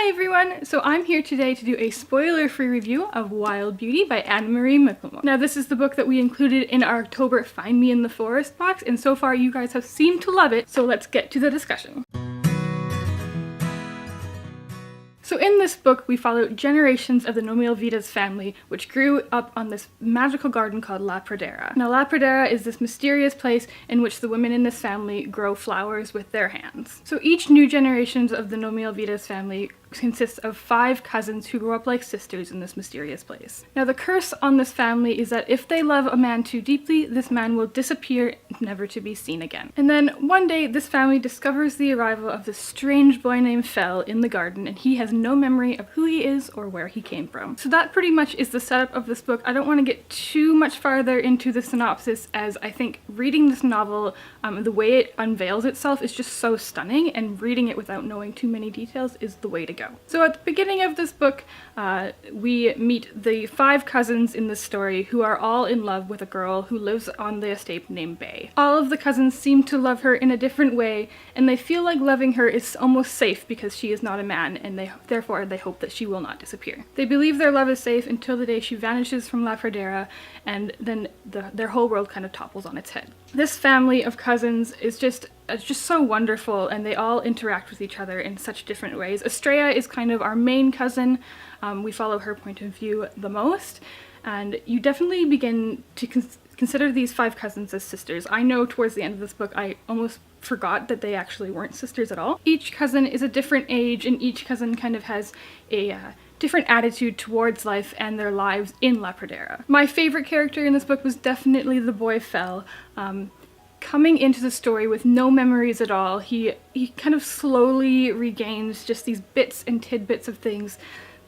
Hi everyone! So I'm here today to do a spoiler-free review of Wild Beauty by Anna-Marie McLemore. Now this is the book that we included in our October Find Me in the Forest box, and so far you guys have seemed to love it, so let's get to the discussion. So in this book, we follow generations of the Nomilvitas family, which grew up on this magical garden called La Pradera. Now La Pradera is this mysterious place in which the women in this family grow flowers with their hands. So each new generation of the Nomilvitas family consists of 5 cousins who grow up like sisters in this mysterious place. Now the curse on this family is that if they love a man too deeply, this man will disappear, never to be seen again. And then one day this family discovers the arrival of this strange boy named Fel in the garden, and he has no memory of who he is or where he came from. So that pretty much is the setup of this book. I don't want to get too much farther into the synopsis, as I think reading this novel, the way it unveils itself is just so stunning, and reading it without knowing too many details is the way to go. So at the beginning of this book, we meet the 5 cousins in this story who are all in love with a girl who lives on the estate named Bay. All of the cousins seem to love her in a different way, and they feel like loving her is almost safe because she is not a man, and therefore they hope that she will not disappear. They believe their love is safe until the day she vanishes from La Pradera, and then their whole world kind of topples on its head. This family of cousins is just so wonderful, and they all interact with each other in such different ways. Estrella is kind of our main cousin. We follow her point of view the most, and you definitely begin to consider these 5 cousins as sisters. I know towards the end of this book I almost forgot that they actually weren't sisters at all. Each cousin is a different age, and each cousin kind of has a different attitude towards life and their lives in La Pradera. My favorite character in this book was definitely the boy Fel. Coming into the story with no memories at all, he kind of slowly regains just these bits and tidbits of things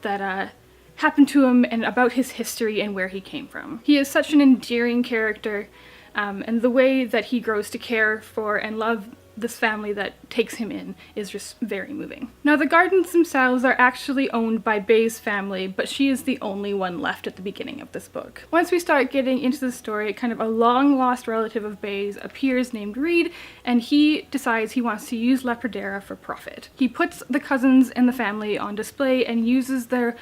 that happened to him, and about his history and where he came from. He is such an endearing character, and the way that he grows to care for and love this family that takes him in is just very moving. Now the gardens themselves are actually owned by Bay's family, but she is the only one left at the beginning of this book. Once we start getting into the story, kind of a long lost relative of Bay's appears named Reed, and he decides he wants to use La Pradera for profit. He puts the cousins and the family on display and uses the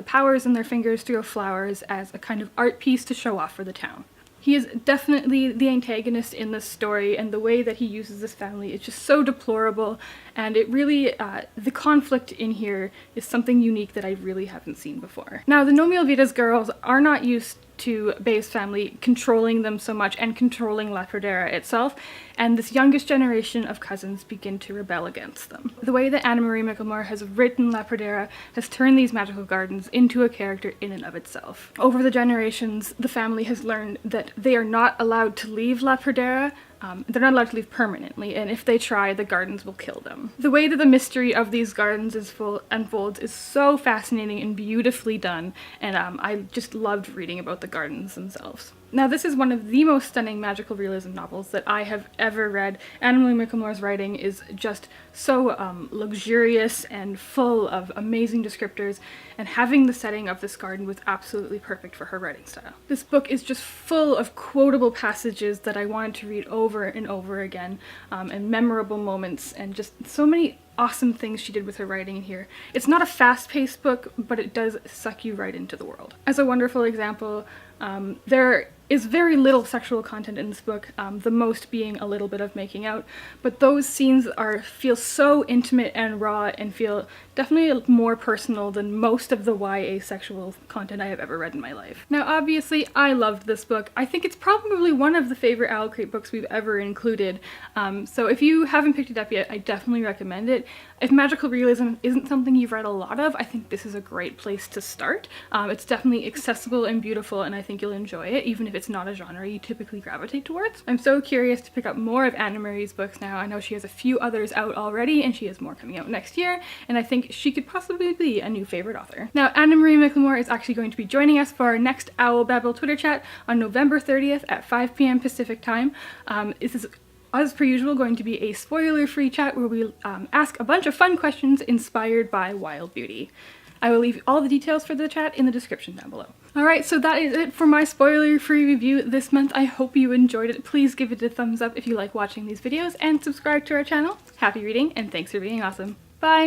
powers in their fingers to grow flowers as a kind of art piece to show off for the town. He is definitely the antagonist in this story, and the way that he uses this family is just so deplorable, and it really, the conflict in here is something unique that I really haven't seen before. Now, the Nomilvitas girls are not used to Bay's family controlling them so much and controlling La Pradera itself, and this youngest generation of cousins begin to rebel against them. The way that Anna-Marie McLemore has written La Pradera has turned these magical gardens into a character in and of itself. Over the generations, the family has learned that they are not allowed to leave La Pradera. They're not allowed to leave permanently, and if they try, the gardens will kill them. The way that the mystery of these gardens unfolds is so fascinating and beautifully done, and I just loved reading about the gardens themselves. Now this is one of the most stunning magical realism novels that I have ever read. Anna-Marie McLemore's writing is just so luxurious and full of amazing descriptors, and having the setting of this garden was absolutely perfect for her writing style. This book is just full of quotable passages that I wanted to read over and over again, and memorable moments, and just so many awesome things she did with her writing in here. It's not a fast-paced book, but it does suck you right into the world. As a wonderful example, there is very little sexual content in this book, the most being a little bit of making out, but those scenes feel so intimate and raw and feel definitely more personal than most of the YA sexual content I have ever read in my life. Now obviously I loved this book. I think it's probably one of the favorite OwlCrate books we've ever included, so if you haven't picked it up yet, I definitely recommend it. If magical realism isn't something you've read a lot of, I think this is a great place to start. It's definitely accessible and beautiful, and I think you'll enjoy it, even if it's not a genre you typically gravitate towards. I'm so curious to pick up more of Anna-Marie's books now. I know she has a few others out already, and she has more coming out next year, and I think she could possibly be a new favorite author. Now, Anna-Marie McLemore is actually going to be joining us for our next Owl Babble Twitter chat on November 30th at 5 p.m. Pacific time. This is, as per usual, going to be a spoiler-free chat where we ask a bunch of fun questions inspired by Wild Beauty. I will leave all the details for the chat in the description down below. Alright, so that is it for my spoiler-free review this month. I hope you enjoyed it. Please give it a thumbs up if you like watching these videos, and subscribe to our channel. Happy reading, and thanks for being awesome. Bye!